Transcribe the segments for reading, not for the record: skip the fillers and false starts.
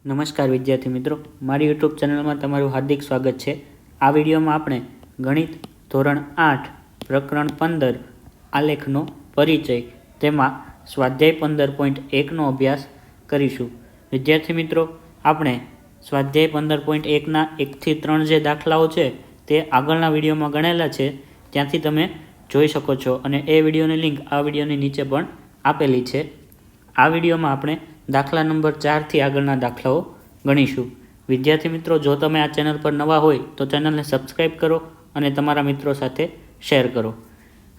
નમસ્કાર વિદ્યાર્થી મિત્રો, મારી યુટ્યુબ ચેનલમાં તમારું હાર્દિક સ્વાગત છે। આ વિડીયોમાં આપણે ગણિત ધોરણ 8 પ્રકરણ 15 આલેખનો પરિચય તેમાં સ્વાધ્યાય 15.1નો અભ્યાસ કરીશું। વિદ્યાર્થી મિત્રો, આપણે સ્વાધ્યાય 15.1ના 1 થી 3 જે દાખલાઓ છે તે આગળના વિડીયોમાં ગણેલા છે, ત્યાંથી તમે જોઈ શકો છો અને એ વિડીયોની લિંક આ વિડીયોની નીચે પણ આપેલી છે। આ વિડીયોમાં આપણે દાખલા નંબર 4 થી આગળના દાખલાઓ ગણીશું। વિદ્યાર્થી મિત્રો, જો તમે આ ચેનલ પર નવા હોય તો ચેનલને સબસ્ક્રાઇબ કરો અને તમારા મિત્રો સાથે શેર કરો।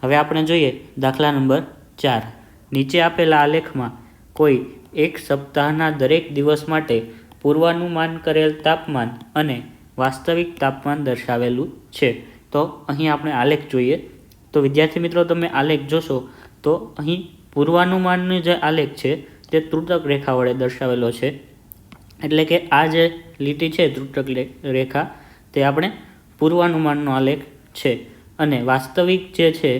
હવે આપણે જોઈએ દાખલા નંબર 4। નીચે આપેલા આલેખમાં કોઈ એક સપ્તાહના દરેક દિવસ માટે પૂર્વાનુમાન કરેલ તાપમાન અને વાસ્તવિક તાપમાન દર્શાવેલું છે। તો અહીં આપણે આલેખ જોઈએ તો વિદ્યાર્થી મિત્રો, તમે આલેખ જોશો તો અહીં પૂર્વાનુમાનનો જે આલેખ છે તે ત્રુટક રેખા વડે દર્શાવેલો છે। એટલે કે આ જે લીટી છે ત્રુટક રેખા તે આપણે પૂર્વાનુમાનનો આલેખ છે અને વાસ્તવિક જે છે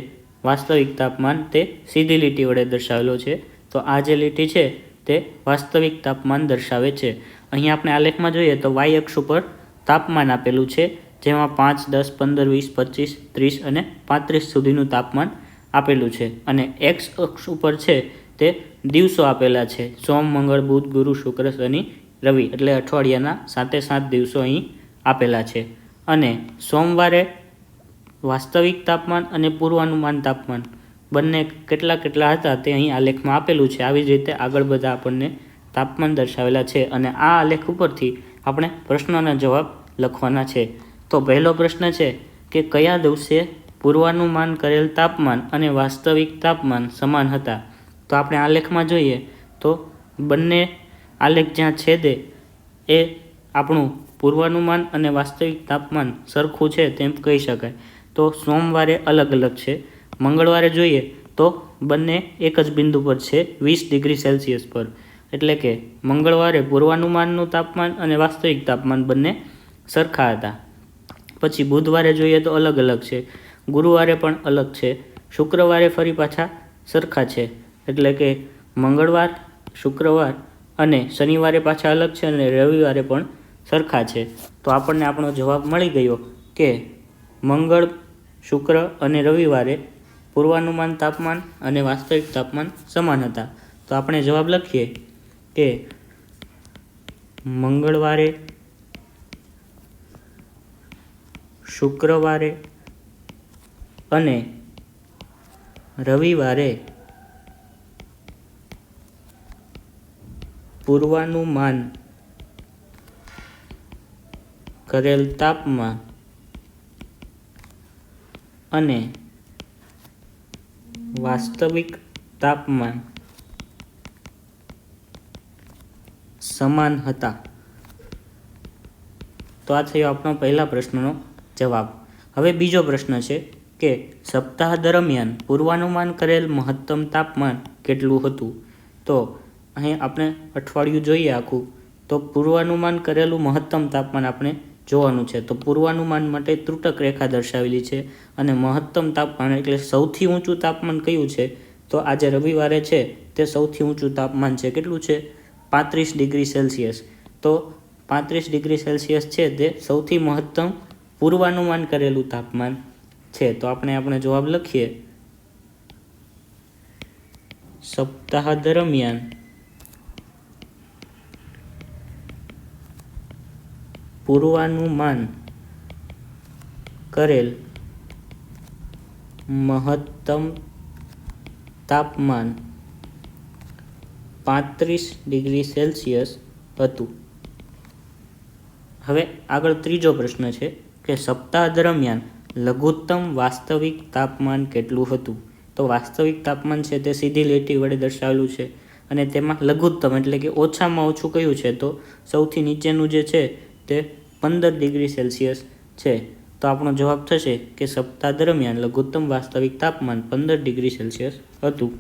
વાસ્તવિક તાપમાન તે સીધી લીટી વડે દર્શાવેલો છે। તો આ જે લીટી છે તે વાસ્તવિક તાપમાન દર્શાવે છે। અહીં આપણે આલેખમાં જોઈએ તો વાય અક્ષ ઉપર તાપમાન આપેલું છે, જેમાં 5, 10, 15, 20, 25, 30 અને 35 સુધીનું તાપમાન આપેલું છે અને એક્સ અક્ષ ઉપર છે તે દિવસો આપેલા છે, સોમ, મંગળ, બુધ, ગુરુ, શુક્ર, શનિ, રવિ, એટલે અઠવાડિયાના 7 દિવસો અહીં આપેલા છે। અને સોમવારે વાસ્તવિક તાપમાન અને પૂર્વાનુમાન તાપમાન બંને કેટલા હતા તે અહીં આલેખમાં આપેલું છે। આવી જ રીતે આગળ બધા આપણને તાપમાન દર્શાવેલા છે અને આ આલેખ ઉપરથી આપણે પ્રશ્નોના જવાબ લખવાના છે। તો પહેલો પ્રશ્ન છે કે કયા દિવસે પૂર્વાનુમાન કરેલ તાપમાન અને વાસ્તવિક તાપમાન સમાન હતા? તો આપણે આલેખમાં જોઈએ તો બંને આલેખ જ્યાં છેદે એ આપણું પૂર્વાનુમાન અને વાસ્તવિક તાપમાન સરખું છે તેમ કહી શકાય। તો સોમવારે અલગ અલગ છે। મંગળવારે જોઈએ તો બંને એક જ બિંદુ પર છે, 20 ડિગ્રી સેલ્સિયસ પર, એટલે કે મંગળવારે પૂર્વાનુમાનનું તાપમાન અને વાસ્તવિક તાપમાન બંને સરખા હતા। પછી બુધવારે જોઈએ તો અલગ અલગ છે, ગુરુવારે પણ અલગ છે, શુક્રવારે ફરી પાછા સરખા છે, એટલે કે મંગળવાર, શુક્રવાર અને શનિવારે પાછા અલગ છે અને રવિવારે પણ સરખા છે। તો આપણને આપણો જવાબ મળી ગયો કે મંગળ, શુક્ર અને રવિવારે પૂર્વાનુમાન તાપમાન અને વાસ્તવિક તાપમાન સમાન હતા। તો આપણે જવાબ લખીએ કે મંગળવારે, શુક્રવારે અને રવિવારે પૂર્વાનુમાન કરેલ તાપમાન અને વાસ્તવિક તાપમાન સમાન હતા। તો આ થયો આપણો પહેલા પ્રશ્નનો જવાબ। હવે બીજો પ્રશ્ન છે કે સપ્તાહ દરમિયાન પૂર્વાનુમાન કરેલ મહત્તમ તાપમાન કેટલું હતું? તો અહીં આપણે અઠવાડિયું જોઈએ આખું, તો પૂર્વાનુમાન કરેલું મહત્તમ તાપમાન આપણે જોવાનું છે। તો પૂર્વાનુમાન માટે ત્રુટક રેખા દર્શાવેલી છે અને મહત્તમ તાપમાન એટલે સૌથી ઊંચું તાપમાન કયું છે? તો આજે રવિવારે છે તે સૌથી ઊંચું તાપમાન છે, કેટલું છે? 35 ડિગ્રી સેલ્સિયસ। તો 35 ડિગ્રી સેલ્સિયસ છે તે સૌથી મહત્તમ પૂર્વાનુમાન કરેલું તાપમાન છે। તો આપણે જવાબ લખીએ, સપ્તાહ દરમિયાન પૂર્વાનુમાન કરેલ મહત્તમ તાપમાન 35 ડિગ્રી સેલ્સિયસ હતું। હવે આગળ ત્રીજો પ્રશ્ન છે કે સપ્તાહ દરમિયાન લઘુત્તમ વાસ્તવિક તાપમાન કેટલું હતું? તો વાસ્તવિક તાપમાન છે તે સીધી લીટી વડે દર્શાવેલું છે અને તેમાં લઘુત્તમ એટલે કે ઓછામાં ઓછું કયું છે? તો સૌથી નીચેનું જે છે તે 15 ડિગ્રી સેલ્સિયસ છે। તો આપણો જવાબ થશે કે સપ્તાહ દરમિયાન લઘુત્તમ વાસ્તવિક તાપમાન 15 ડિગ્રી સેલ્સિયસ હતું।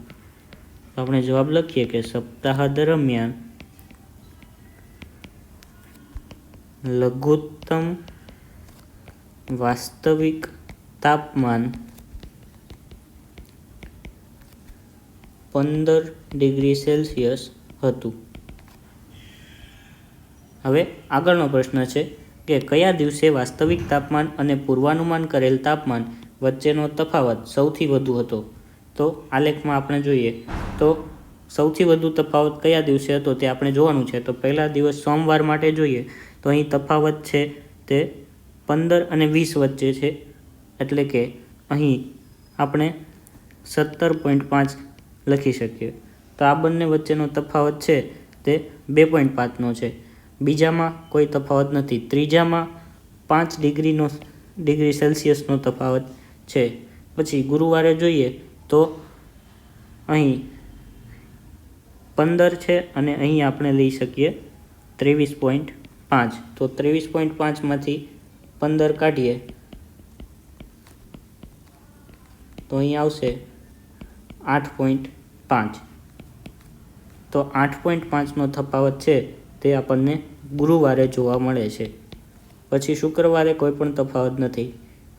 તો આપણે જવાબ લખીએ કે સપ્તાહ દરમિયાન લઘુત્તમ વાસ્તવિક તાપમાન 15 ડિગ્રી સેલ્સિયસ હતું। હવે આગળનો પ્રશ્ન છે કે કયા દિવસે વાસ્તવિક તાપમાન અને પૂર્વાનુમાન કરેલ તાપમાન વચ્ચેનો તફાવત સૌથી વધુ હતો? તો આલેખમાં આપણે જોઈએ તો સૌથી વધુ તફાવત કયા દિવસે હતો તે આપણે જોવાનું છે. તો પહેલા દિવસ સોમવાર માટે જોઈએ તો અહીં તફાવત છે તે 15 અને 20 વચ્ચે છે, એટલે કે અહીં આપણે 17.5 લખી શકીએ. તો આ બંને વચ્ચેનો તફાવત છે તે 2.5નો છે. બીજામાં કોઈ તફાવત નથી. ત્રીજામાં 5 ડિગ્રી સેલ્સિયસનો તફાવત છે. પછી ગુરુવારે જોઈએ તો અહીં 15 છે અને અહીં આપણે લઈ શકીએ 23.5. તો 23.5માંથી 15 કાઢીએ તો અહીં આવશે 8.5. તો 8.5નો તફાવત છે તે આપણને ગુરુવારે જોવા મળે છે. પછી શુક્રવારે કોઈ પણ તફાવત નથી.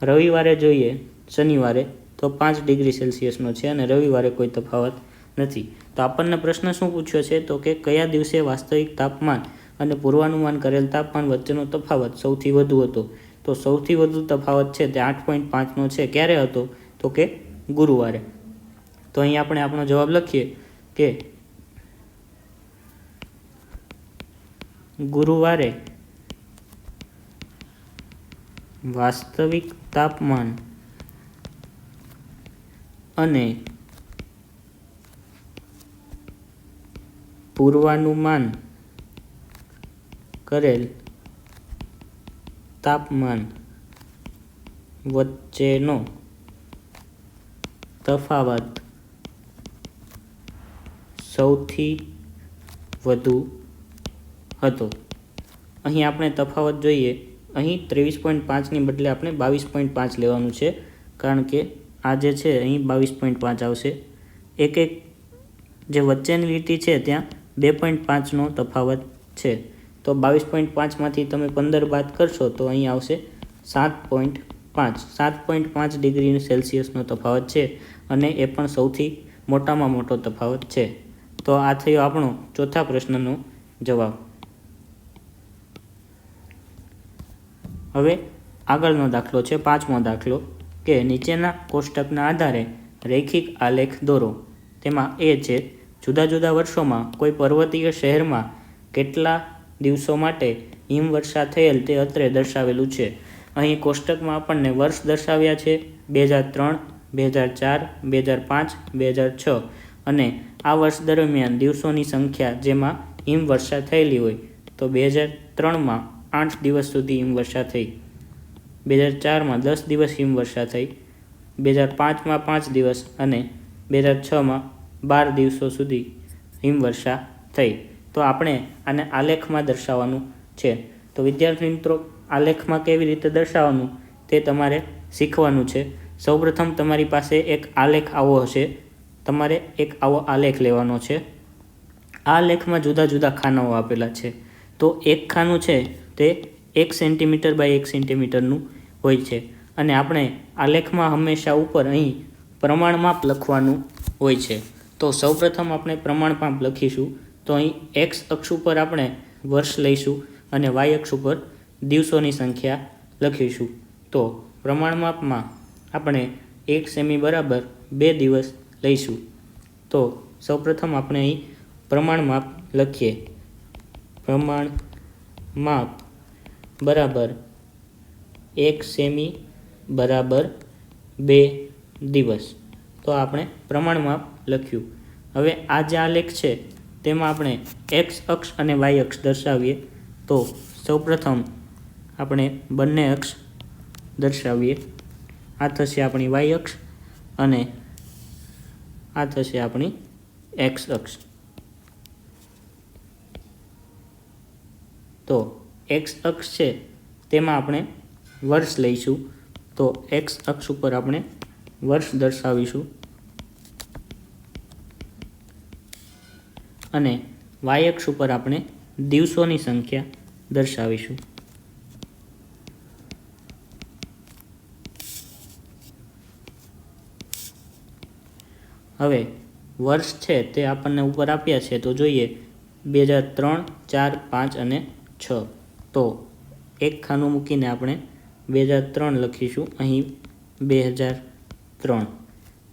રવિવારે જોઈએ શનિવારે તો 5 ડિગ્રી સેલ્સિયસનો છે અને રવિવારે કોઈ તફાવત નથી. તો આપણને પ્રશ્ન શું પૂછ્યો છે? તો કે કયા દિવસે વાસ્તવિક તાપમાન અને પૂર્વાનુમાન કરેલ તાપમાન વચ્ચેનો તફાવત સૌથી વધુ હતો? તો સૌથી વધુ તફાવત છે તે 8.5નો છે. ક્યારે હતો? તો કે ગુરુવારે. તો અહીં આપણે આપણો જવાબ લખીએ કે ગુરુવારે વાસ્તવિક તાપમાન અને પૂર્વાનુમાન કરેલ તાપમાન વચ્ચેનો તફાવત સૌથી વધુ હતો. અહીં આપણે તફાવત જોઈએ, અહીં 23.5ની બદલે આપણે 22.5 લેવાનું છે, કારણ કે આ જે છે અહીં 22.5 આવશે. એક જે વચ્ચેની લીટી છે ત્યાં 2.5નો તફાવત છે. તો 22.5માંથી તમે 15 બાદ કરશો તો અહીં આવશે 7.5. 7.5 ડિગ્રી સેલ્સિયસનો તફાવત છે અને એ પણ સૌથી મોટામાં મોટો તફાવત છે. તો આ થયો આપણો ચોથા પ્રશ્નનો જવાબ. હવે આગળનો દાખલો છે 5મો દાખલો કે નીચેના કોષ્ટકના આધારે રૈખિક આલેખ દોરો. તેમાં એ છે જુદા જુદા વર્ષોમાં કોઈ પર્વતીય શહેરમાં કેટલા દિવસો માટે હિમવર્ષા થયેલ તે અત્રે દર્શાવેલું છે. અહીં કોષ્ટકમાં આપણને વર્ષ દર્શાવ્યા છે 2003, 2004, 2005, 2006 અને આ વર્ષ દરમિયાન દિવસોની સંખ્યા જેમાં હિમવર્ષા થયેલી હોય. તો 2003માં 8 દિવસ સુધી હિમવર્ષા થઈ, 2004માં 10 દિવસ હિમવર્ષા થઈ, 2005માં 5 દિવસ અને 2006માં 12 દિવસો સુધી હિમવર્ષા થઈ. તો આપણે આને આલેખમાં દર્શાવવાનું છે. તો વિદ્યાર્થી મિત્રો, આલેખમાં કેવી રીતે દર્શાવવાનું તે તમારે શીખવાનું છે. સૌપ્રથમ તમારી પાસે એક આલેખ આવો હશે. તમારે એક આવો આલેખ લેવાનો છે. આ આલેખમાં જુદા જુદા ખાનાઓ આપેલા છે. તો એક ખાનું છે તે 1 સેન્ટીમીટર બાય 1 સેન્ટીમીટરનું હોય છે અને આપણે આલેખમાં હંમેશા ઉપર અહીં પ્રમાણમાપ લખવાનું હોય છે. તો સૌપ્રથમ આપણે પ્રમાણમાપ લખીશું. તો અહીં એક્સ અક્ષ ઉપર આપણે વર્ષ લઈશું અને વાય અક્ષ ઉપર દિવસોની સંખ્યા લખીશું. તો પ્રમાણમાપમાં આપણે 1 સેમી બરાબર 2 દિવસ લઈશું. તો સૌપ્રથમ આપણે અહીં પ્રમાણમાપ લખીએ. પ્રમાણમાપ બરાબર 1 સેમી બરાબર 2 દિવસ. તો આપણે પ્રમાણમાપ લખ્યું. હવે આ જે આલેખ છે તેમાં આપણે એક્સ અક્ષ અને વાય અક્ષ દર્શાવીએ. તો સૌપ્રથમ આપણે બંને અક્ષ દર્શાવીએ. આ થશે આપણી વાય અક્ષ અને આ થશે આપણી એક્સ અક્ષ. તો એક્સ અક્ષ છે તેમાં આપણે વર્ષ લઈશું. તો એક્સ અક્ષ ઉપર આપણે વર્ષ દર્શાવીશું અને વાય અક્ષ ઉપર આપણે દિવસોની સંખ્યા દર્શાવીશું. હવે વર્ષ છે તે આપણને ઉપર આપ્યા છે તો જોઈએ 2003, 4, 5 અને 6। તો એક ખાનું મૂકીને આપણે 2003 લખીશું, અહીં 2003,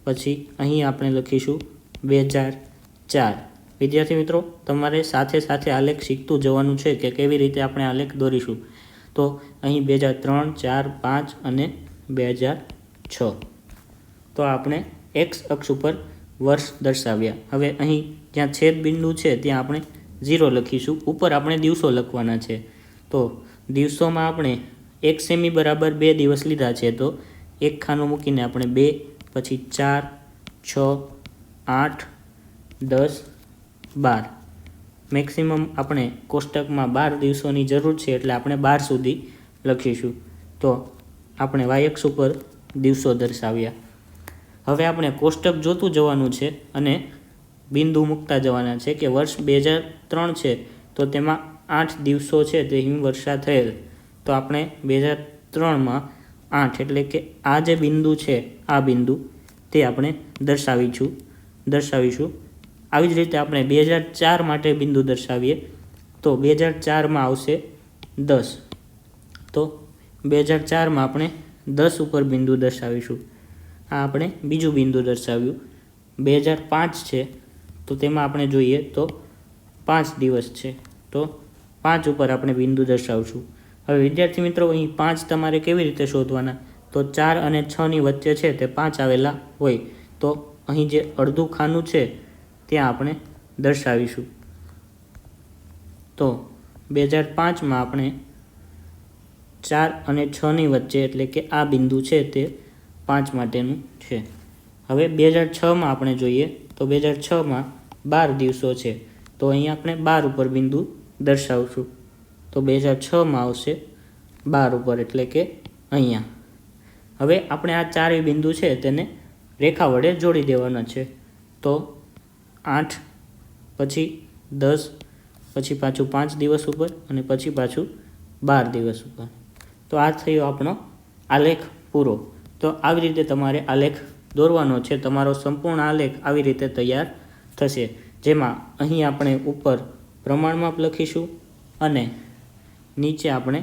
પછી અહીં આપણે લખીશું 2004। વિદ્યાર્થી મિત્રો, તમારે સાથે સાથે આલેખ શીખતું જવાનું છે કે કેવી રીતે આપણે આલેખ દોરીશું। તો અહીં 2003, 4, 5 અને 2006। તો આપણે એક્સ અક્ષ ઉપર વર્ષ દર્શાવ્યા। હવે અહીં જ્યાં છેદ બિંદુ છે ત્યાં આપણે 0 લખીશું, ઉપર આપણે દિવસો લખવાના છે। તો દિવસોમાં આપણે 1 સેમી બરાબર 2 દિવસ લીધા છે, તો એક ખાનું મૂકીને આપણે 2, પછી 4, 6, 8, 10, 12। મેક્સિમમ આપણે કોષ્ટકમાં 12 દિવસોની જરૂર છે એટલે આપણે 12 સુધી લખીશું। તો આપણે વાય અક્ષ ઉપર દિવસો દર્શાવ્યા। હવે આપણે કોષ્ટક જોતું જવાનું છે અને બિંદુ મૂકતા જવાના છે કે વર્ષ 2003 છે તો તેમાં 8 દિવસો છે તે હિમવર્ષા થયેલ। તો આપણે 2003માં 8 એટલે કે આ જે બિંદુ છે, આ બિંદુ તે આપણે દર્શાવીશું। આવી જ રીતે આપણે 2004 માટે બિંદુ દર્શાવીએ તો 2004માં આવશે 10। તો 2004માં આપણે 10 ઉપર બિંદુ દર્શાવીશું। આ આપણે બીજું બિંદુ દર્શાવ્યું। 2005 છે તો તેમાં આપણે જોઈએ તો 5 દિવસ છે, તો 5 ઉપર આપણે બિંદુ દર્શાવશું। હવે વિદ્યાર્થી મિત્રો, અહીં 5 તમારે કેવી રીતે શોધવાના? તો 4 અને 6ની વચ્ચે છે તે 5 આવેલા હોય, તો અહીં જે અડધું ખાનું છે ત્યાં આપણે દર્શાવીશું। તો 2005માં આપણે 4 અને 6ની વચ્ચે એટલે કે આ બિંદુ છે તે 5 માટેનું છે। હવે 2006માં આપણે જોઈએ તો 2006માં 12 દિવસો છે, તો અહીં આપણે 12 ઉપર બિંદુ દર્શાવશું। તો 2006માં આવશે 12 ઉપર એટલે કે અહીંયા। હવે આપણે આ ચારેય બિંદુ છે તેને રેખા વડે જોડી દેવાના છે। તો 8, પછી 10, પછી પાછું 5 દિવસ ઉપર અને પછી પાછું 12 દિવસ ઉપર। તો આ થયો આપણો આલેખ પૂરો। તો આવી રીતે તમારે આલેખ દોરવાનો છે। તમારો સંપૂર્ણ આલેખ આવી રીતે તૈયાર થશે, જેમાં અહીં આપણે ઉપર પ્રમાણમાપ લખીશું અને નીચે આપણે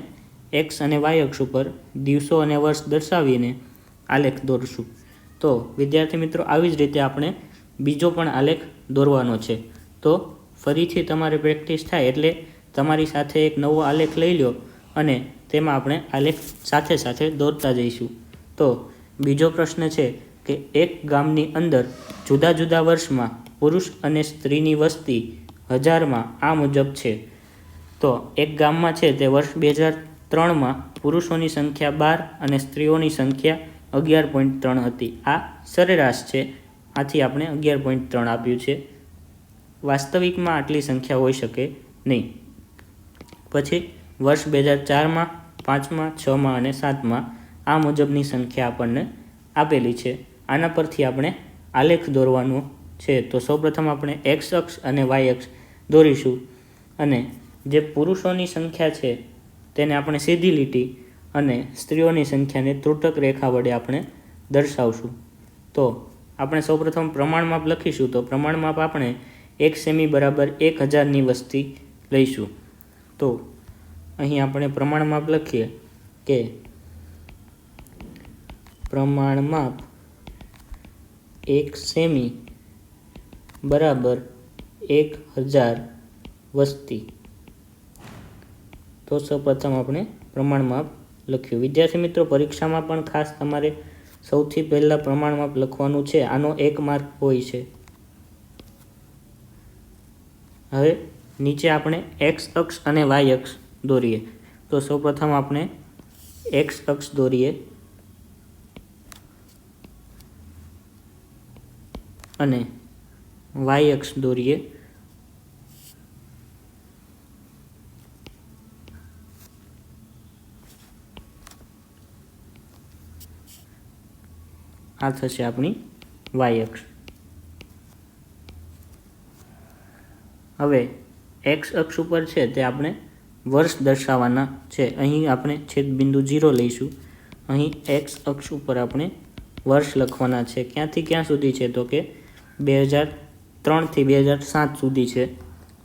એક્સ અને વાય અક્ષ ઉપર દિવસો અને વર્ષ દર્શાવીને આલેખ દોરશું। તો વિદ્યાર્થી મિત્રો, આવી જ રીતે આપણે બીજો પણ આલેખ દોરવાનો છે। તો ફરીથી તમારે પ્રેક્ટિસ થાય એટલે તમારી સાથે એક નવો આલેખ લઈ લો અને તેમાં આપણે આલેખ સાથે સાથે દોરતા જઈશું। તો બીજો પ્રશ્ન છે કે એક ગામની અંદર જુદા જુદા વર્ષમાં પુરુષ અને સ્ત્રીની વસ્તી 1000માં આ મુજબ છે। તો એક ગામમાં છે તે વર્ષ 2003માં પુરુષોની સંખ્યા 12 અને સ્ત્રીઓની સંખ્યા 11.3 હતી। આ સરેરાશ છે, આથી આપણે 11.3 આપ્યું છે। વાસ્તવિકમાં આટલી સંખ્યા હોઈ શકે નહીં। પછી વર્ષ 2004માં, 5માં, 6માં અને 7માં આ મુજબની સંખ્યા આપણને આપેલી છે। આના પરથી આપણે આલેખ દોરવાનો છે। તો સૌપ્રથમ આપણે એક્સ અક્ષ અને વાય અક્ષ દોરીશું અને જે પુરુષોની સંખ્યા છે તેને આપણે સીધી લીટી અને સ્ત્રીઓની સંખ્યાને ત્રુટક રેખા વડે આપણે દર્શાવશું। તો આપણે સૌપ્રથમ પ્રમાણમાપ લખીશું। તો પ્રમાણમાપ આપણે 1 સેમી બરાબર 1000ની વસ્તી લઈશું। તો અહીં આપણે પ્રમાણમાપ લખીએ કે પ્રમાણમાપ 1 સેમી બરાબર 1000 વસ્તી। તો સૌપ્રથમ આપણે પ્રમાણમાપ લખ્યું। વિદ્યાર્થી મિત્રો, પરીક્ષામાં પણ ખાસ તમારે સૌથી પહેલાં પ્રમાણમાપ લખવાનું છે, આનો 1 માર્ક હોય છે। હવે નીચે આપણે એક્સ અક્ષ અને વાય અક્ષ દોરીએ। તો સૌપ્રથમ આપણે એક્સ અક્ષ દોરીએ અને વાય અક્ષ દોરીએ। આ થશે આપણી વાય અક્ષ। હવે એક્સ અક્ષ ઉપર છે તે આપણે વર્ષ દર્શાવવાના છે। અહીં આપણે છેદબિંદુ 0 લઈશું। અહીં એક્સ અક્ષ ઉપર આપણે વર્ષ લખવાના છે। ક્યાંથી ક્યાં સુધી છે? તો કે 2003થી 2007 સુધી છે।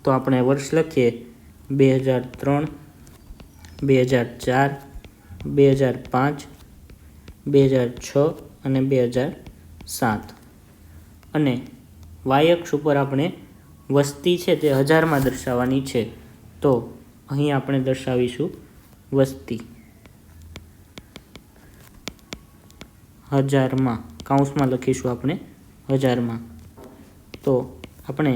તો આપણે વર્ષ લખીએ 2003 2004, 2005, 2006 અને 2007. અને વાય અક્ષ ઉપર આપણે વસ્તી છે તે હજારમાં દર્શાવવાની છે, તો અહીં આપણે દર્શાવીશું વસ્તી હજારમાં, કૌંસમાં લખીશું આપણે હજારમાં. તો આપણે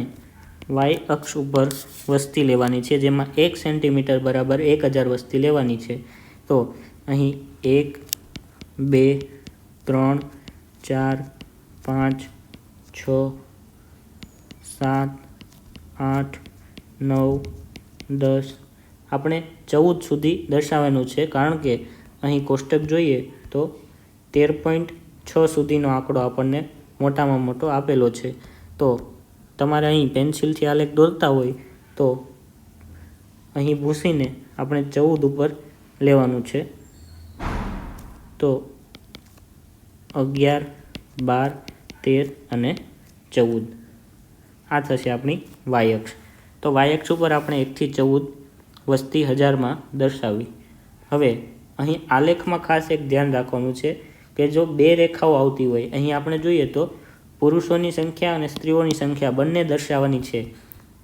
વાય અક્ષ ઉપર વસ્તી લેવાની છે, જેમાં 1 સેન્ટીમીટર બરાબર 1000 વસ્તી લેવાની છે. તો અહીં 1, 2, 3, 4, 5, 6, 7, 8, 9, 10 આપણે 14 સુધી દર્શાવવાનું છે, કારણ કે અહીં કોષ્ટક જોઈએ તો 13.6 સુધીનો આંકડો આપણને મોટામાં મોટો આપેલો છે. તો તમારે અહીં પેન્સિલથી આલેખ દોરતા હોય તો અહીં ભૂંસીને આપણે 14 ઉપર લેવાનું છે. તો 11, 12, 13 અને 14 આ થશે આપણી વાય અક્ષ. તો વાય અક્ષ ઉપર આપણે 1 થી 14 વસ્તી હજારમાં દર્શાવી. હવે અહીં આલેખમાં ખાસ એક ધ્યાન રાખવાનું છે કે જો 2 રેખાઓ આવતી હોય, અહીં આપણે જોઈએ તો પુરુષોની સંખ્યા અને સ્ત્રીઓની સંખ્યા બંને દર્શાવવાની છે,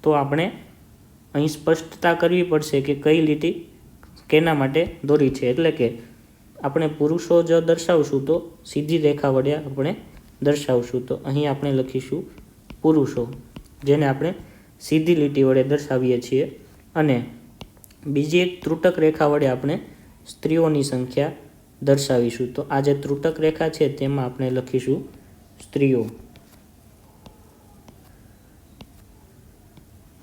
તો આપણે અહીં સ્પષ્ટતા કરવી પડશે કે કઈ લીટી કેના માટે દોરી છે. એટલે કે આપણે પુરુષો જો દર્શાવશું તો સીધી રેખા વડે આપણે દર્શાવશું. તો અહીં આપણે લખીશું પુરુષો, જેને આપણે સીધી લીટી વડે દર્શાવીએ છીએ. અને બીજી એક ત્રુટક રેખા વડે આપણે સ્ત્રીઓની સંખ્યા દર્શાવીશું. તો આ જે ત્રુટક રેખા છે તેમાં આપણે લખીશું સ્ત્રીઓ.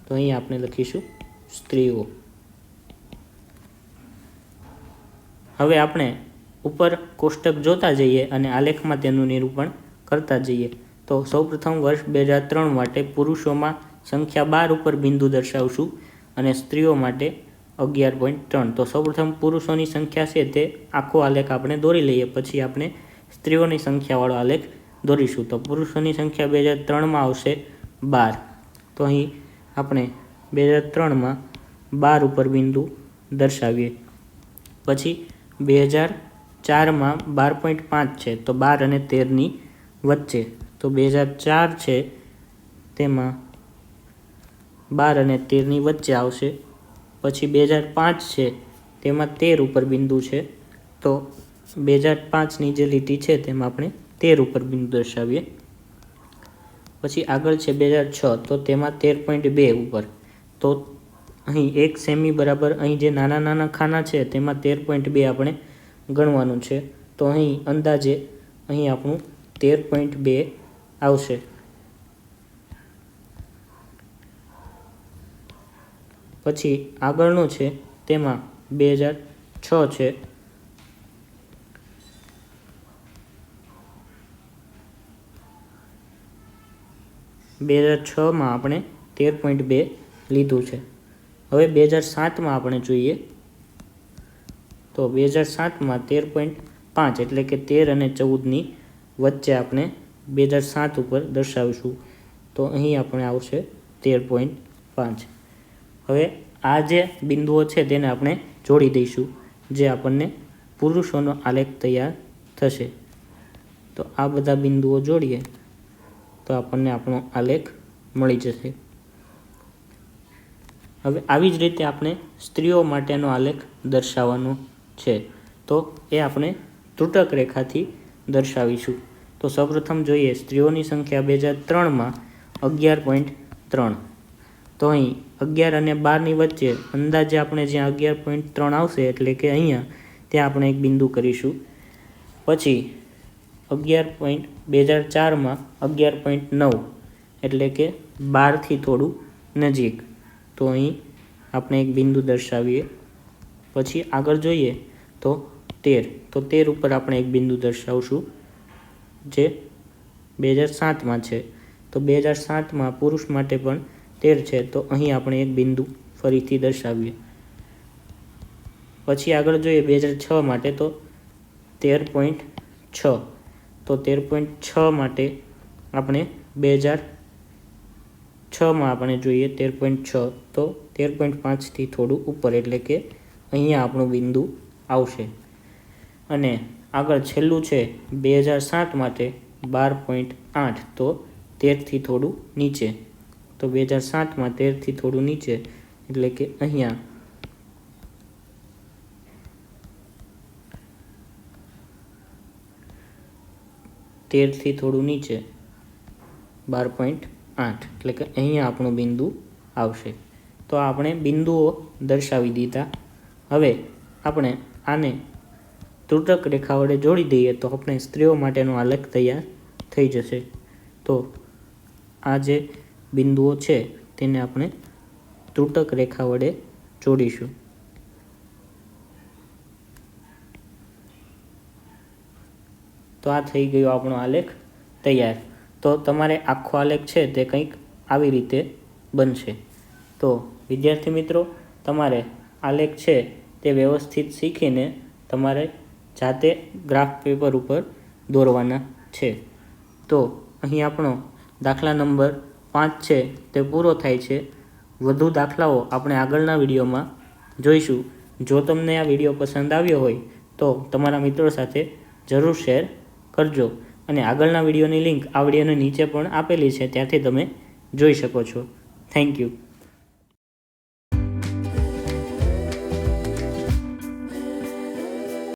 તો અહીં આપણે લખીશું સ્ત્રીઓ. હવે આપણે ઉપર કોષ્ટક જોતા જઈએ અને આલેખમાં તેનું નિરૂપણ કરતા જઈએ. તો સૌપ્રથમ વર્ષ 2003 માટે પુરુષોમાં સંખ્યા 12 ઉપર બિંદુ દર્શાવશું અને સ્ત્રીઓ માટે 11.3. તો સૌપ્રથમ પુરુષોની સંખ્યા છે તે આખો આલેખ આપણે દોરી લઈએ, પછી આપણે સ્ત્રીઓની સંખ્યાવાળો આલેખ દોરીશું. તો પુરુષોની સંખ્યા 2003માં આવશે 12. તો અહીં આપણે 2003માં 12 ઉપર બિંદુ દર્શાવીએ. પછી 2004માં 12.5 છે, તો 12 અને 13ની વચ્ચે. તો 2004 છે તેમાં 12 અને 13ની વચ્ચે આવશે. પછી 2005 છે તેમાં 13 ઉપર બિંદુ છે, તો 2005ની જે લીટી છે તેમાં આપણે 13 ઉપર બિંદુ દર્શાવીએ. પછી આગળ છે 2006, તો તેમાં 13.2 ઉપર. તો અહીં 1 સેમી બરાબર અહીં જે નાના નાના ખાના છે તેમાં 13.2 આપણે ગણવાનું છે. તો અહીં અંદાજે અહીં આપણું 13.2 આવશે. પછી આગળનું છે તેમાં 2006 છે, માં આપણે 13.2 લીધું છે. હવે 2007માં આપણે જોઈએ તો 2007માં 13.5 એટલે કે 13 અને 14ની વચ્ચે આપણે 2007 ઉપર દર્શાવીશું. તો અહીં આપણે આવશે 13.5. હવે આ જે બિંદુઓ છે તેને આપણે જોડી દઈશું, જે આપણને પુરુષોનો આલેખ તૈયાર થશે. તો આ બધા બિંદુઓ જોડીએ તો આપણને આપણો આલેખ મળી જશે. હવે આવી જ રીતે આપણે સ્ત્રીઓ માટેનો આલેખ દર્શાવવાનો છે, તો એ આપણે ત્રુટક રેખાથી દર્શાવીશું. તો સૌપ્રથમ જોઈએ સ્ત્રીઓની સંખ્યા 2003માં 11.3. તો અહીં 11 અને 12ની વચ્ચે અંદાજે આપણે જ્યાં 11.3 આવશે એટલે કે અહીંયા ત્યાં આપણે એક બિંદુ કરીશું. પછી 2004માં 11.9 એટલે કે 12થી થોડું નજીક, તો અહીં આપણે એક બિંદુ દર્શાવીએ. પછી આગળ જોઈએ તો 13, તો 13 ઉપર આપણે એક બિંદુ દર્શાવશું જે 2007માં છે. તો 2007માં પુરુષ માટે પણ 13 છે, તો અહીં આપણે એક બિંદુ ફરીથી દર્શાવીએ. પછી આગળ જોઈએ 2006 માટે તો 13.6, તો 13.6 માટે આપણે 2006માં આપણે જોઈએ 13.6, તો 13.5થી થોડું ઉપર એટલે કે અહીંયા આપણું બિંદુ આવશે. અને આગળ છેલ્લું છે 2007 માટે 12.8, તો 13થી થોડું નીચે. તો 2007માં 13થી થોડું નીચે એટલે કે અહીંયા 13થી થોડું નીચે 12.8 એટલે કે અહીંયા આપણું બિંદુ આવશે. તો આપણે બિંદુઓ દર્શાવી દીધા. હવે આપણે આને ત્રુટક રેખા વડે જોડી દઈએ તો આપણે સ્ત્રીઓ માટેનો આલેખ તૈયાર થઈ જશે. તો આ જે બિંદુઓ છે તેને આપણે ત્રુટક રેખા વડે જોડીશું. તો આ થઈ ગયો આપણો આલેખ તૈયાર. તો તમારે આખો આલેખ છે તે કંઈક આવી રીતે બનશે. તો વિદ્યાર્થી મિત્રો, તમારે આલેખ છે તે વ્યવસ્થિત શીખીને તમારે જાતે ગ્રાફ પેપર ઉપર દોરવાના છે. તો અહીં આપણો દાખલા નંબર 5 છે તે પૂરો થાય છે. વધુ દાખલાઓ આપણે આગળના વિડીયોમાં જોઈશું. જો તમને આ વિડીયો પસંદ આવ્યો હોય તો તમારા મિત્રો સાથે જરૂર શેર કરજો. અને આગળના વિડીયોની લિંક આ વિડીયોની નીચે પણ આપેલી છે, ત્યાંથી તમે જોઈ શકો છો. Thank you.